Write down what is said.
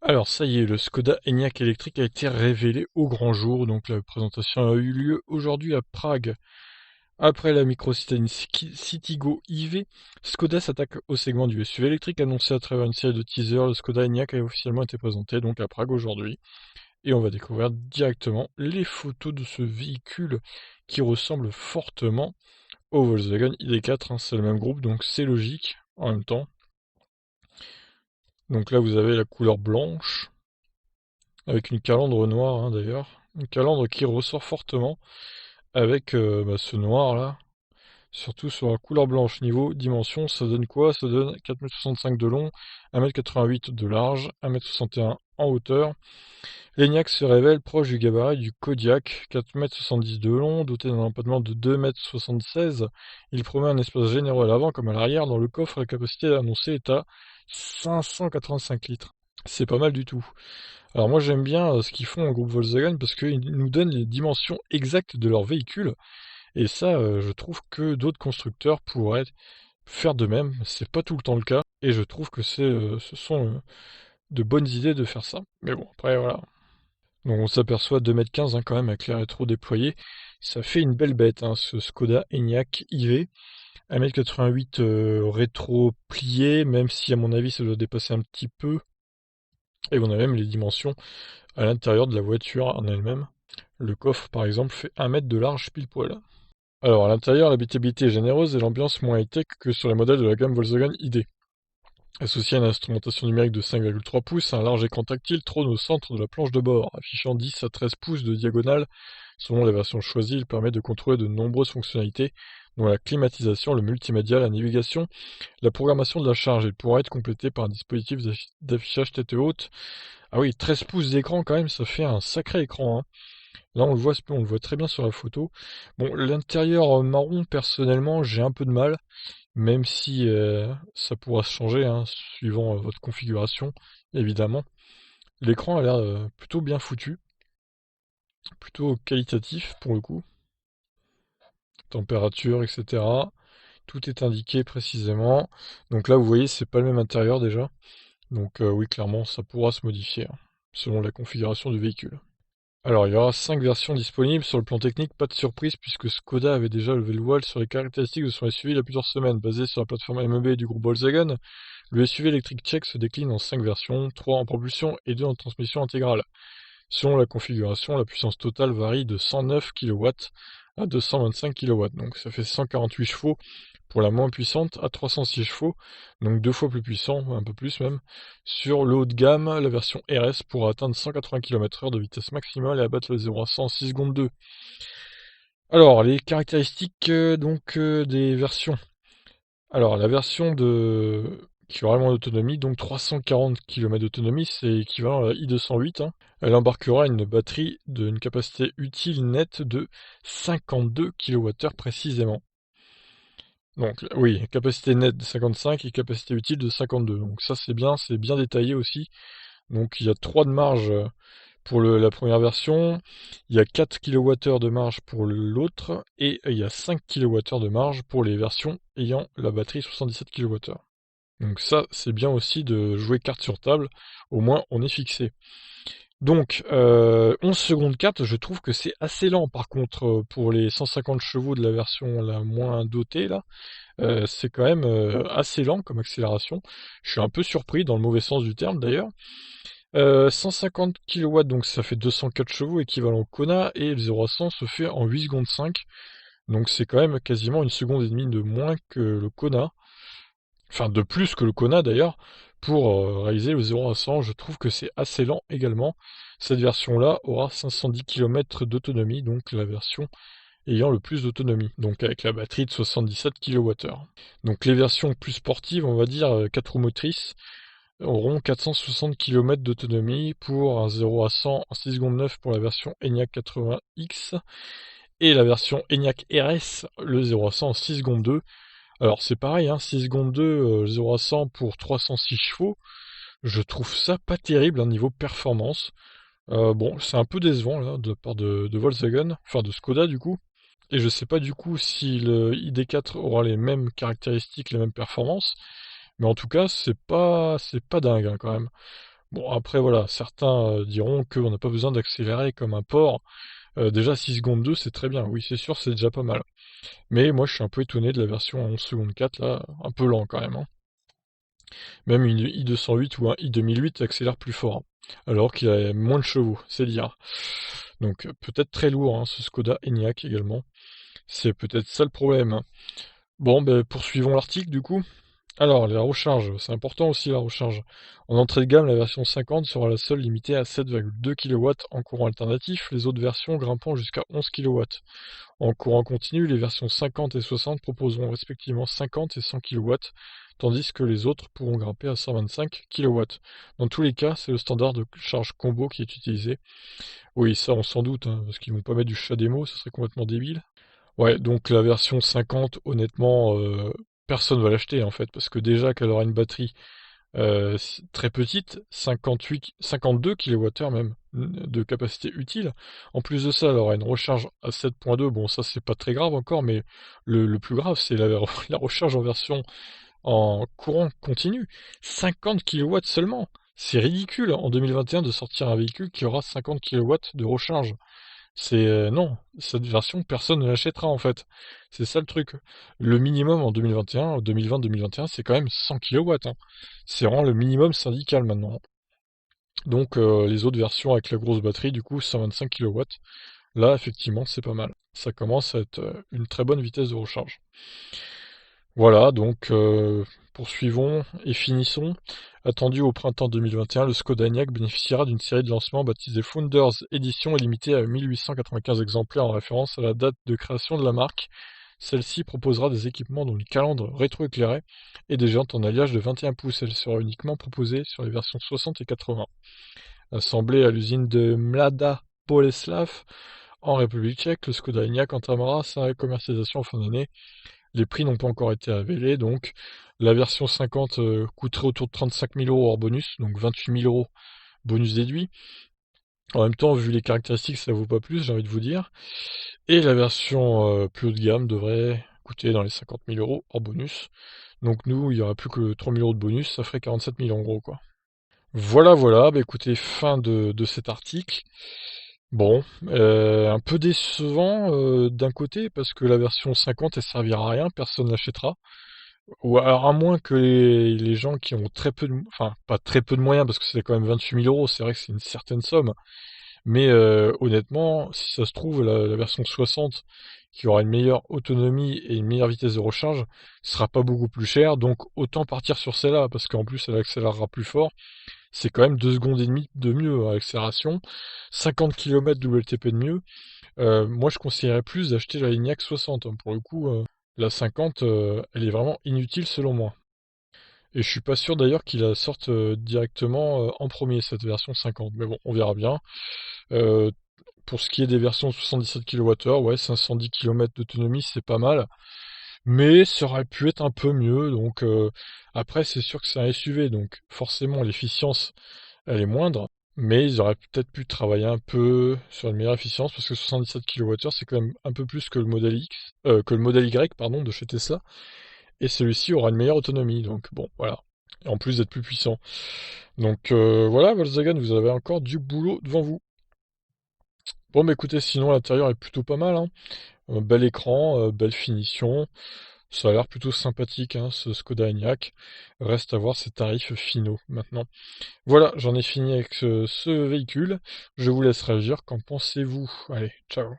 Alors ça y est, le Skoda Enyaq électrique a été révélé au grand jour, donc la présentation a eu lieu aujourd'hui à Prague. Après la micro-citadine Citigo IV, Skoda s'attaque au segment du SUV électrique annoncé à travers une série de teasers. Le Skoda Enyaq a officiellement été présenté donc à Prague aujourd'hui, et on va découvrir directement les photos de ce véhicule qui ressemble fortement au Volkswagen ID.4, hein. C'est le même groupe, donc c'est logique en même temps. Donc là vous avez la couleur blanche, avec une calandre noire, hein, d'ailleurs. Une calandre qui ressort fortement avec ce noir là, surtout sur la couleur blanche. Niveau dimension, ça donne quoi? Ça donne 4,65 m de long, 1,88 m de large, 1,61 m en hauteur. L'Enyaq se révèle proche du gabarit du Kodiaq, 4,70 m de long, doté d'un empattement de 2,76 m. Il promet un espace généreux à l'avant comme à l'arrière. Dans le coffre, la capacité annoncée est à 585 litres. C'est pas mal du tout. Alors moi j'aime bien ce qu'ils font au groupe Volkswagen parce qu'ils nous donnent les dimensions exactes de leur véhicule, et ça je trouve que d'autres constructeurs pourraient faire de même. C'est pas tout le temps le cas, et je trouve que ce sont de bonnes idées de faire ça. Mais bon, après voilà. Donc on s'aperçoit 2,15 m quand même avec les rétros déployés. Ça fait une belle bête, hein, ce Skoda Enyaq iV. 1,88 m rétro plié, même si à mon avis ça doit dépasser un petit peu. Et on a même les dimensions à l'intérieur de la voiture en elle-même. Le coffre, par exemple, fait 1 m de large pile poil. Alors, à l'intérieur, l'habitabilité est généreuse et l'ambiance moins high-tech que sur les modèles de la gamme Volkswagen ID. Associé à une instrumentation numérique de 5,3 pouces, un large écran tactile trône au centre de la planche de bord, affichant 10 à 13 pouces de diagonale. Selon les versions choisies, il permet de contrôler de nombreuses fonctionnalités, dont la climatisation, le multimédia, la navigation, la programmation de la charge. Il pourra être complété par un dispositif d'affichage tête haute. Ah oui, 13 pouces d'écran quand même, ça fait un sacré écran, hein. Là, on le voit très bien sur la photo. Bon, l'intérieur marron, personnellement, j'ai un peu de mal, même si ça pourra se changer, hein, suivant votre configuration, évidemment. L'écran a l'air plutôt bien foutu, plutôt qualitatif pour le coup. Température, etc. Tout est indiqué précisément. Donc là, vous voyez, c'est pas le même intérieur déjà. Donc oui, clairement, ça pourra se modifier, hein, selon la configuration du véhicule. Alors, il y aura 5 versions disponibles. Sur le plan technique, pas de surprise puisque Skoda avait déjà levé le voile sur les caractéristiques de son SUV il y a plusieurs semaines. Basé sur la plateforme MEB du groupe Volkswagen, le SUV électrique tchèque se décline en 5 versions, 3 en propulsion et 2 en transmission intégrale. Selon la configuration, la puissance totale varie de 109 kW à 225 kW, donc ça fait 148 chevaux pour la moins puissante à 306 chevaux, donc 2 fois plus puissant, un peu plus même. Sur le haut de gamme, la version RS pourra atteindre 180 km/h de vitesse maximale et abattre le 0 à 100 en 6 secondes 2. Alors, les caractéristiques des versions. Alors, la version qui aura vraiment d'autonomie, donc 340 km d'autonomie, c'est équivalent à la i208, hein. Elle embarquera une batterie d'une capacité utile nette de 52 kWh précisément. Donc oui, capacité nette de 55 et capacité utile de 52. Donc ça c'est bien détaillé aussi. Donc il y a 3 de marge pour la première version, il y a 4 kWh de marge pour l'autre, et il y a 5 kWh de marge pour les versions ayant la batterie 77 kWh. Donc ça, c'est bien aussi de jouer carte sur table, au moins on est fixé. Donc, 11 secondes 4, je trouve que c'est assez lent par contre pour les 150 chevaux de la version la moins dotée là. C'est quand même assez lent comme accélération. Je suis un peu surpris dans le mauvais sens du terme d'ailleurs. 150 kW, donc ça fait 204 chevaux équivalent Kona, et le 0 à 100 se fait en 8 secondes 5. Donc c'est quand même quasiment une seconde et demie de moins que le Kona. Enfin de plus que le Kona d'ailleurs, pour réaliser le 0 à 100, je trouve que c'est assez lent également. Cette version-là aura 510 km d'autonomie, donc la version ayant le plus d'autonomie, donc avec la batterie de 77 kWh. Donc les versions plus sportives, on va dire 4 roues motrices, auront 460 km d'autonomie pour un 0 à 100 en 6 secondes 9 pour la version Enyaq 80X, et la version Enyaq RS, le 0 à 100 en 6 secondes 2. Alors c'est pareil, hein, 6 secondes 2, 0 à 100 pour 306 chevaux, je trouve ça pas terrible au niveau performance. Bon, c'est un peu décevant là, de part de Volkswagen, enfin de Skoda du coup, et je sais pas du coup si le ID4 aura les mêmes caractéristiques, les mêmes performances, mais en tout cas c'est pas dingue hein, quand même. Bon, après, voilà, certains diront qu'on n'a pas besoin d'accélérer comme un porc. Déjà 6 secondes 2, c'est très bien. Oui, c'est sûr, c'est déjà pas mal. Mais moi, je suis un peu étonné de la version à 11 secondes 4, là, un peu lent quand même, hein. Même une i208 ou un i2008 accélère plus fort, hein, alors qu'il a moins de chevaux, c'est dire. Donc peut-être très lourd, hein, ce Skoda Enyaq également. C'est peut-être ça le problème, hein. Bon, ben poursuivons l'article du coup. Alors, la recharge, c'est important aussi la recharge. En entrée de gamme, la version 50 sera la seule limitée à 7,2 kW en courant alternatif, les autres versions grimpant jusqu'à 11 kW. En courant continu, les versions 50 et 60 proposeront respectivement 50 et 100 kW, tandis que les autres pourront grimper à 125 kW. Dans tous les cas, c'est le standard de charge combo qui est utilisé. Oui, ça on s'en doute, hein, parce qu'ils vont pas mettre du chat démo, ça serait complètement débile. Ouais, donc la version 50, honnêtement, personne va l'acheter en fait, parce que déjà qu'elle aura une batterie très petite, 52 kWh même de capacité utile. En plus de ça, elle aura une recharge à 7.2. Bon, ça c'est pas très grave encore, mais le plus grave, c'est la recharge en version en courant continu. 50 kW seulement. C'est ridicule en 2021 de sortir un véhicule qui aura 50 kW de recharge. C'est non, cette version, personne ne l'achètera en fait. C'est ça le truc. Le minimum en 2021, 2020-2021, c'est quand même 100 kW, hein. C'est vraiment le minimum syndical maintenant. Donc les autres versions avec la grosse batterie, du coup 125 kW, là effectivement c'est pas mal. Ça commence à être une très bonne vitesse de recharge. Voilà, donc poursuivons et finissons. Attendu au printemps 2021, le Skoda Enyaq bénéficiera d'une série de lancements baptisée Founders Edition et limitée à 1895 exemplaires en référence à la date de création de la marque. Celle-ci proposera des équipements dont les calandres rétroéclairés et des jantes en alliage de 21 pouces. Elle sera uniquement proposée sur les versions 60 et 80. Assemblée à l'usine de Mlada Boleslav en République tchèque, le Skoda Enyaq entamera sa commercialisation en fin d'année. Les prix n'ont pas encore été révélés, donc la version 50 coûterait autour de 35 000 € hors bonus, donc 28 000 € bonus déduit. En même temps, vu les caractéristiques, ça vaut pas plus, j'ai envie de vous dire. Et la version plus haut de gamme devrait coûter dans les 50 000 € hors bonus. Donc nous, il n'y aura plus que 3 000 € de bonus, ça ferait 47 000 en gros, quoi. Voilà, voilà, bah écoutez, fin de cet article. Bon, un peu décevant d'un côté, parce que la version 50, elle servira à rien, personne l'achètera. Ou alors à moins que les gens qui ont très peu de... Enfin, pas très peu de moyens, parce que c'est quand même 28 000 €, c'est vrai que c'est une certaine somme. Mais honnêtement, si ça se trouve, la version 60, qui aura une meilleure autonomie et une meilleure vitesse de recharge, sera pas beaucoup plus chère, donc autant partir sur celle-là, parce qu'en plus elle accélérera plus fort. C'est quand même 2 secondes et demie de mieux à accélération, 50 km WLTP de mieux. Moi je conseillerais plus d'acheter la Enyaq 60, hein. Pour le coup, la 50, elle est vraiment inutile selon moi. Et je suis pas sûr d'ailleurs qu'il la sorte directement en premier, cette version 50. Mais bon, on verra bien. Euh, pour ce qui est des versions 77 kWh, ouais, 510 km d'autonomie, c'est pas mal. Mais ça aurait pu être un peu mieux. Donc après, c'est sûr que c'est un SUV, donc forcément l'efficience, elle est moindre. Mais ils auraient peut-être pu travailler un peu sur une meilleure efficience, parce que 77 kWh, c'est quand même un peu plus que le modèle X, que le modèle Y, pardon, de chez Tesla. Et celui-ci aura une meilleure autonomie, donc bon, voilà. Et en plus d'être plus puissant. Donc voilà, Volkswagen, vous avez encore du boulot devant vous. Bon, bah écoutez, sinon l'intérieur est plutôt pas mal, hein. Bel écran, belle finition. Ça a l'air plutôt sympathique, hein, ce Skoda Enyaq. Reste à voir ses tarifs finaux maintenant. Voilà, j'en ai fini avec ce véhicule. Je vous laisse réagir. Qu'en pensez-vous? Allez, ciao.